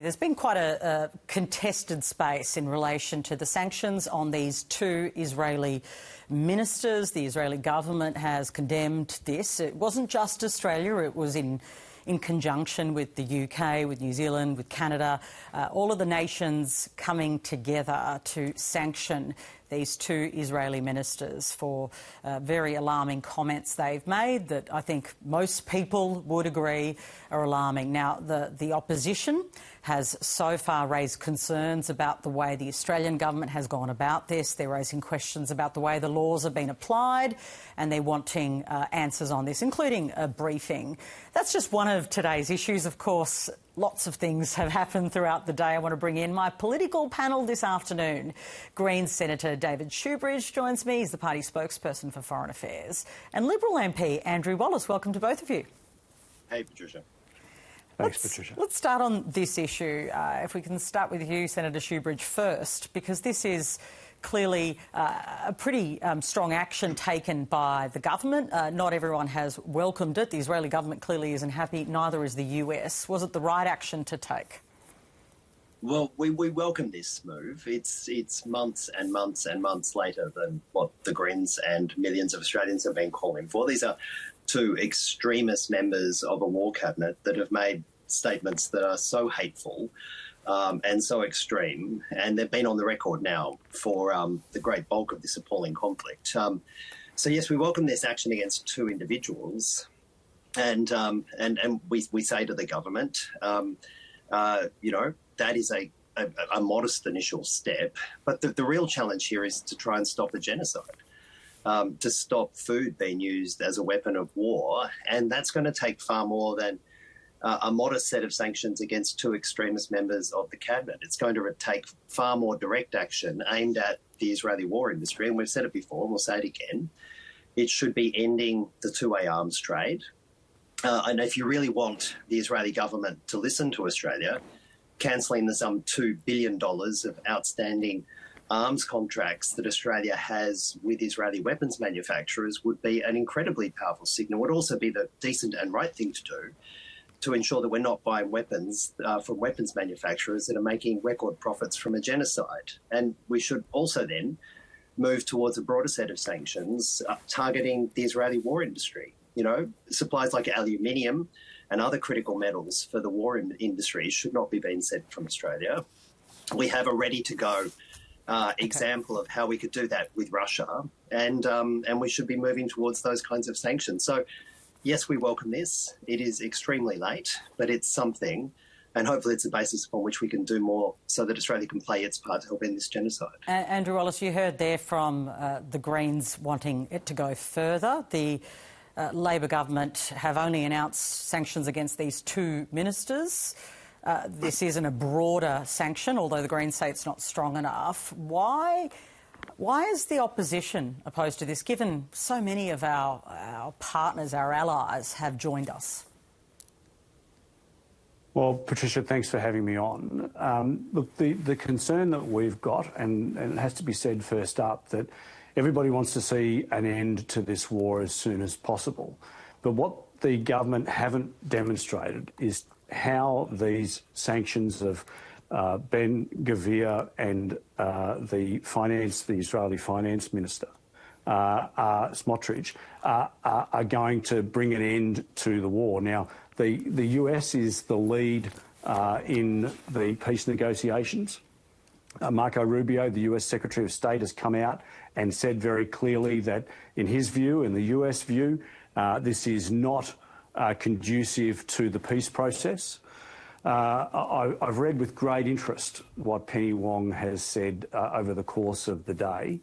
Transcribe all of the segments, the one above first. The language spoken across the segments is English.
there's been quite a contested space in relation to the sanctions on these two Israeli ministers. The Israeli government has condemned this. It wasn't just Australia, it was in conjunction with the UK, with New Zealand, with Canada, all of the nations coming together to sanction these two Israeli ministers for very alarming comments they've made that I think most people would agree are alarming. Now, the opposition has so far raised concerns about the way the Australian government has gone about this. They're raising questions about the way the laws have been applied, and they're wanting answers on this, including a briefing. That's just one of today's issues, of course. Lots of things have happened throughout the day. I want to bring in my political panel this afternoon. Greens Senator David Shoebridge joins me. He's the party spokesperson for Foreign Affairs. And Liberal MP Andrew Wallace. Welcome to both of you. Hey, Patricia. Thanks, Patricia. Let's start on this issue. If we can start with you, Senator Shoebridge, first, because this is clearly a pretty strong action taken by the government. Not everyone has welcomed it. The Israeli government clearly isn't happy, neither is the US. Was it the right action to take? Well, we welcome this move. It's months and months and months later than what the Greens and millions of Australians have been calling for. These are two extremist members of a war cabinet that have made statements that are so hateful and so extreme, and they've been on the record now for the great bulk of this appalling conflict. So yes, we welcome this action against two individuals, and we say to the government, you know, that is a modest initial step, but the real challenge here is to try and stop the genocide. To stop food being used as a weapon of war, and that's going to take far more than a modest set of sanctions against two extremist members of the cabinet. It's going to take far more direct action aimed at the Israeli war industry, and we've said it before and we'll say it again. It should be ending the two-way arms trade. And if you really want the Israeli government to listen to Australia, cancelling the some $2 billion of outstanding arms contracts that Australia has with Israeli weapons manufacturers would be an incredibly powerful signal. It would also be the decent and right thing to do to ensure that we're not buying weapons from weapons manufacturers that are making record profits from a genocide. And we should also then move towards a broader set of sanctions targeting the Israeli war industry. You know, supplies like aluminium and other critical metals for the war industry should not be being sent from Australia. We have a ready-to-go example of how we could do that with Russia, and we should be moving towards those kinds of sanctions. So, yes, we welcome this. It is extremely late, but it's something, and hopefully it's a basis upon which we can do more so that Australia can play its part to help end this genocide. Andrew Wallace, you heard there from the Greens wanting it to go further. The Labor government have only announced sanctions against these two ministers. This isn't a broader sanction, although the Greens say it's not strong enough. Why is the opposition opposed to this, given so many of our partners, our allies, have joined us? Well, Patricia, thanks for having me on. Look, the concern that we've got, and it has to be said first up, that everybody wants to see an end to this war as soon as possible. But what the government haven't demonstrated is how these sanctions of Ben Gvir and the Israeli finance minister, Smotrich, are going to bring an end to the war. Now, the US is the lead in the peace negotiations. Marco Rubio, the US Secretary of State, has come out and said very clearly that, in his view, in the US view, this is not conducive to the peace process. I've read with great interest what Penny Wong has said over the course of the day,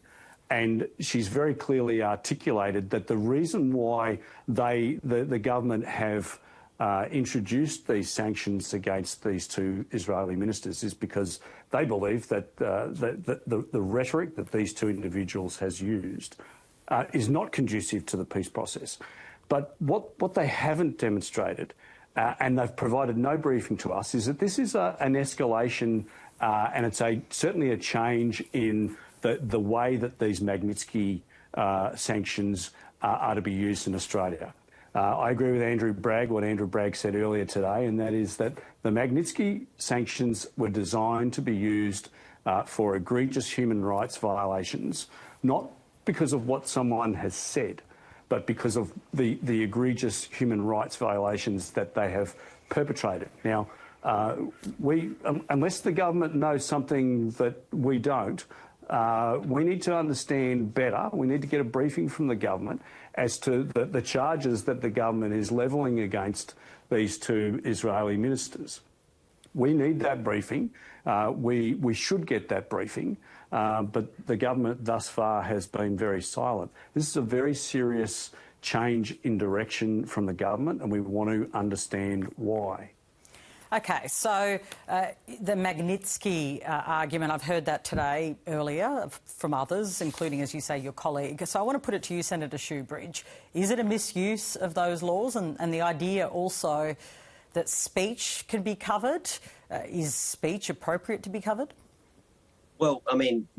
and she's very clearly articulated that the reason why the government have introduced these sanctions against these two Israeli ministers is because they believe that the rhetoric that these two individuals has used is not conducive to the peace process. But what they haven't demonstrated, and they've provided no briefing to us, is that this is an escalation and it's certainly a change in the way that these Magnitsky sanctions are to be used in Australia. I agree with Andrew Bragg, what Andrew Bragg said earlier today, and that is that the Magnitsky sanctions were designed to be used for egregious human rights violations, not because of what someone has said, but because of the egregious human rights violations that they have perpetrated. Now, unless the government knows something that we don't, we need to understand better. We need to get a briefing from the government as to the charges that the government is levelling against these two Israeli ministers. We need that briefing. We should get that briefing, but the government thus far has been very silent. This is a very serious change in direction from the government, and we want to understand why. OK, so the Magnitsky argument, I've heard that today earlier from others, including, as you say, your colleague. So I want to put it to you, Senator Shoebridge. Is it a misuse of those laws? And the idea also that speech can be covered? Is speech appropriate to be covered? Well, I mean,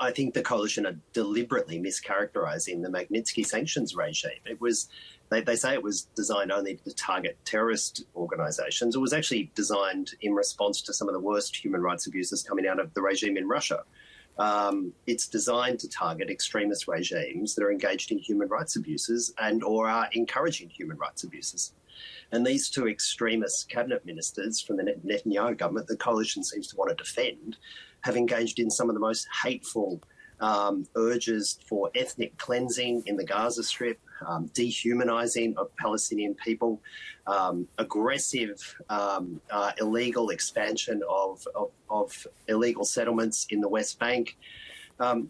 I think the coalition are deliberately mischaracterising the Magnitsky sanctions regime. It was, they say it was designed only to target terrorist organisations. It was actually designed in response to some of the worst human rights abuses coming out of the regime in Russia. It's designed to target extremist regimes that are engaged in human rights abuses and or are encouraging human rights abuses. And these two extremist cabinet ministers from the Netanyahu government, the coalition seems to want to defend, have engaged in some of the most hateful urges for ethnic cleansing in the Gaza Strip, dehumanising of Palestinian people, aggressive illegal expansion of illegal settlements in the West Bank.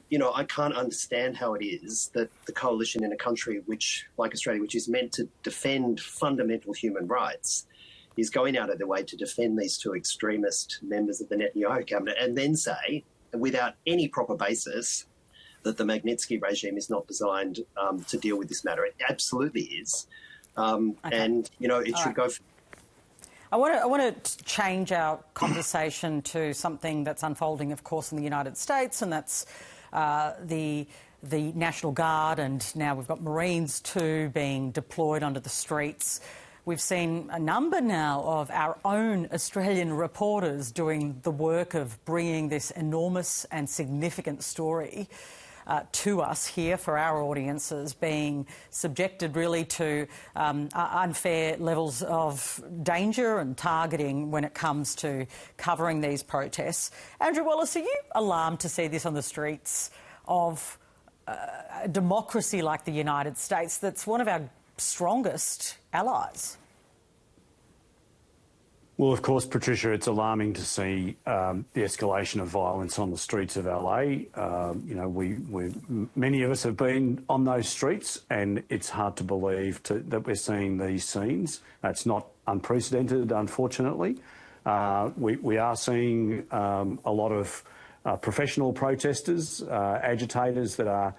You know, I can't understand how it is that the coalition in a country which, like Australia, which is meant to defend fundamental human rights, is going out of their way to defend these two extremist members of the Netanyahu cabinet and then say, without any proper basis, that the Magnitsky regime is not designed to deal with this matter. It absolutely is. Okay. And, you know, it should go... I want to change our conversation to something that's unfolding, of course, in the United States, and that's the National Guard, and now we've got Marines too being deployed onto the streets. We've seen a number now of our own Australian reporters doing the work of bringing this enormous and significant story to us here for our audiences, being subjected really to unfair levels of danger and targeting when it comes to covering these protests. Andrew Wallace, are you alarmed to see this on the streets of a democracy like the United States that's one of our strongest allies? Well, of course, Patricia, it's alarming to see the escalation of violence on the streets of LA. You know, many of us have been on those streets, and it's hard to believe that we're seeing these scenes. It's not unprecedented, unfortunately. We are seeing a lot of professional protesters, agitators that are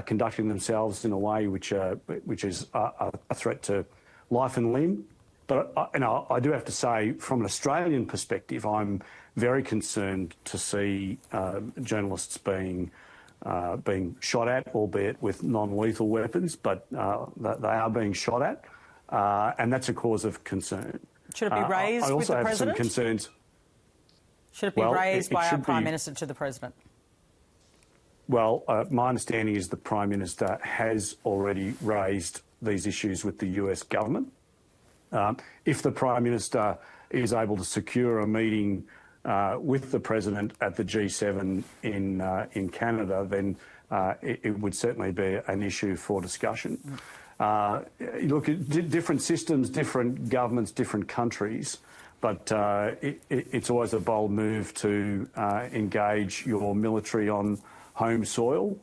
conducting themselves in a way which is a threat to life and limb. But I do have to say, from an Australian perspective, I'm very concerned to see journalists being shot at, albeit with non-lethal weapons, but they are being shot at, and that's a cause of concern. Should it be raised with the President? I also have some concerns. Should it be raised by our Prime Minister to the President? Well, my understanding is the Prime Minister has already raised these issues with the US government. If the Prime Minister is able to secure a meeting with the President at the G7 in Canada, then it would certainly be an issue for discussion. Look, different systems, different governments, different countries, but it's always a bold move to engage your military on home soil.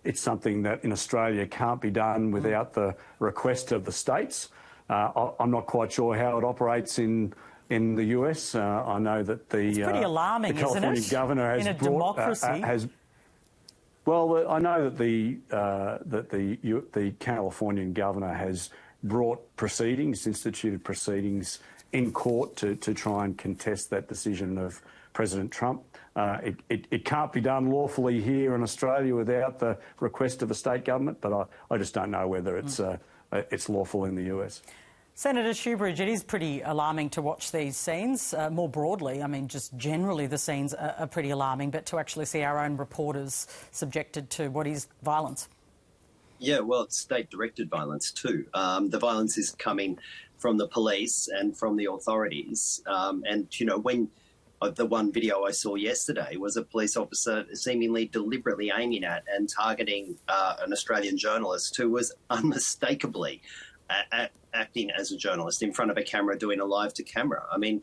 It's something that in Australia can't be done without the request of the states. I'm not quite sure how it operates in the US. I know that it's pretty alarming, the California isn't it? governor has in a democracy. Well, I know that the Californian governor has brought proceedings, instituted proceedings in court to try and contest that decision of President Trump. It can't be done lawfully here in Australia without the request of a state government, but I just don't know whether it's it's lawful in the US. Senator Shoebridge, it is pretty alarming to watch these scenes. More broadly, I mean, just generally the scenes are pretty alarming, but to actually see our own reporters subjected to what is violence. Yeah, well, it's state-directed violence too. The violence is coming from the police and from the authorities. And, you know, when the one video I saw yesterday was a police officer seemingly deliberately aiming at and targeting an Australian journalist who was unmistakably acting as a journalist in front of a camera doing a live to camera. I mean,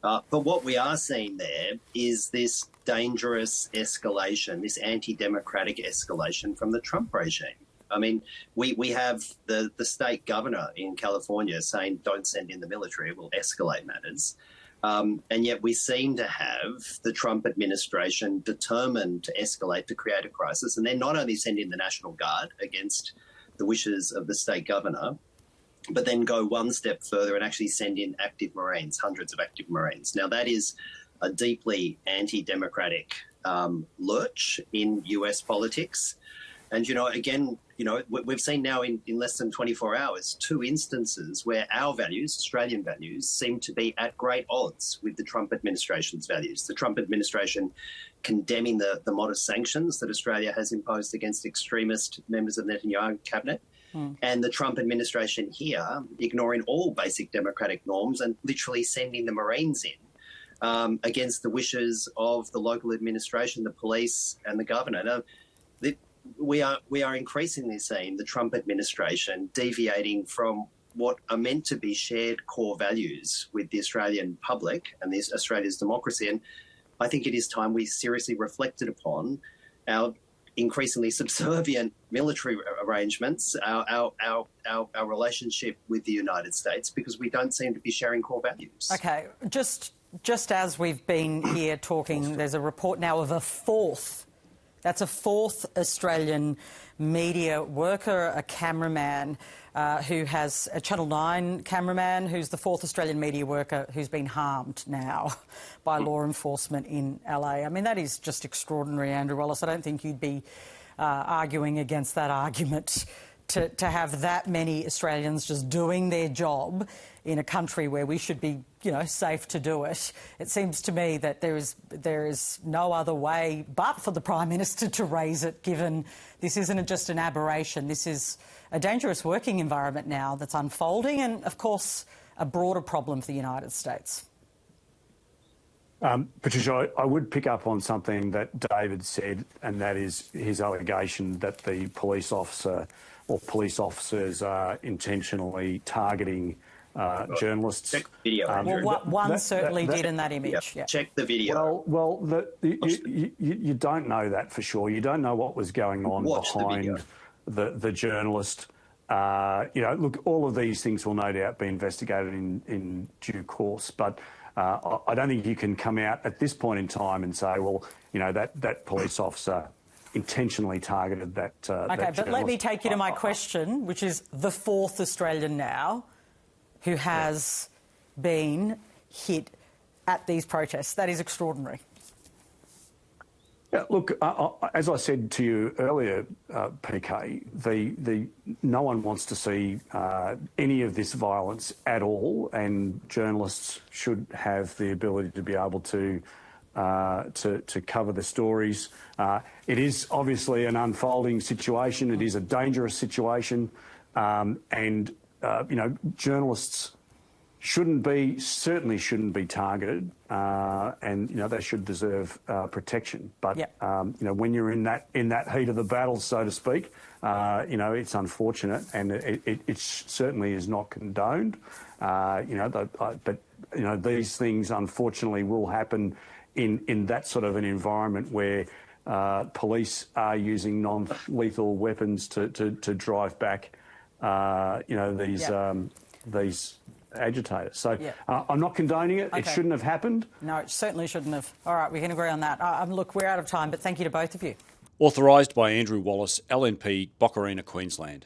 but what we are seeing there is this dangerous escalation, this anti-democratic escalation from the Trump regime. I mean, we have the state governor in California saying don't send in the military, it will escalate matters. And yet we seem to have the Trump administration determined to escalate, to create a crisis, and then not only send in the National Guard against the wishes of the state governor, but then go one step further and actually send in active Marines, hundreds of active Marines. Now, that is a deeply anti-democratic lurch in US politics. And, you know, again, you know, we've seen now in less than 24 hours 2 instances where our values, Australian values, seem to be at great odds with the Trump administration's values. The Trump administration condemning the modest sanctions that Australia has imposed against extremist members of the Netanyahu cabinet, and the Trump administration here ignoring all basic democratic norms and literally sending the Marines in against the wishes of the local administration, the police and the governor. Now, we are increasingly seeing the Trump administration deviating from what are meant to be shared core values with the Australian public and Australia's democracy. And I think it is time we seriously reflected upon our increasingly subservient military arrangements, our relationship with the United States, because we don't seem to be sharing core values. OK, just as we've been here talking, there's a report now of a fourth Australian media worker, a cameraman who has a Channel 9 cameraman who's the 4th Australian media worker who's been harmed now by law enforcement in LA. I mean, that is just extraordinary, Andrew Wallace. I don't think you'd be arguing against that argument to have that many Australians just doing their job in a country where we should be, you know, safe to do it. It seems to me that there is no other way but for the Prime Minister to raise it, given this isn't just an aberration. This is a dangerous working environment now that's unfolding and, of course, a broader problem for the United States. Patricia, I would pick up on something that David said, and that is his allegation that the police officer or police officers are intentionally targeting journalists. Check the video, Andrew. Well, one certainly did in that image. Yeah. Check the video. You don't know that for sure. You don't know what was going on behind the journalist. You know, look, all of these things will no doubt be investigated in due course, but I don't think you can come out at this point in time and say, well, you know, that police officer intentionally targeted that. OK, but let me take you to my question, which is the 4th Australian now who has been hit at these protests. That is extraordinary. Yeah, look, as I said to you earlier, PK, no one wants to see any of this violence at all, and journalists should have the ability to be able to cover the stories. It is obviously an unfolding situation. It is a dangerous situation, and you know, journalists certainly shouldn't be targeted, and you know they should deserve protection. But you know, when you're in that heat of the battle, so to speak, you know, it's unfortunate, and it certainly is not condoned. You know, but you know, these things unfortunately will happen in that sort of an environment where police are using non-lethal weapons to drive back, you know, these agitators. So I'm not condoning it. Okay. It shouldn't have happened. No, it certainly shouldn't have. All right, we can agree on that. Look, we're out of time, but thank you to both of you. Authorised by Andrew Wallace, LNP, Boccarina, Queensland.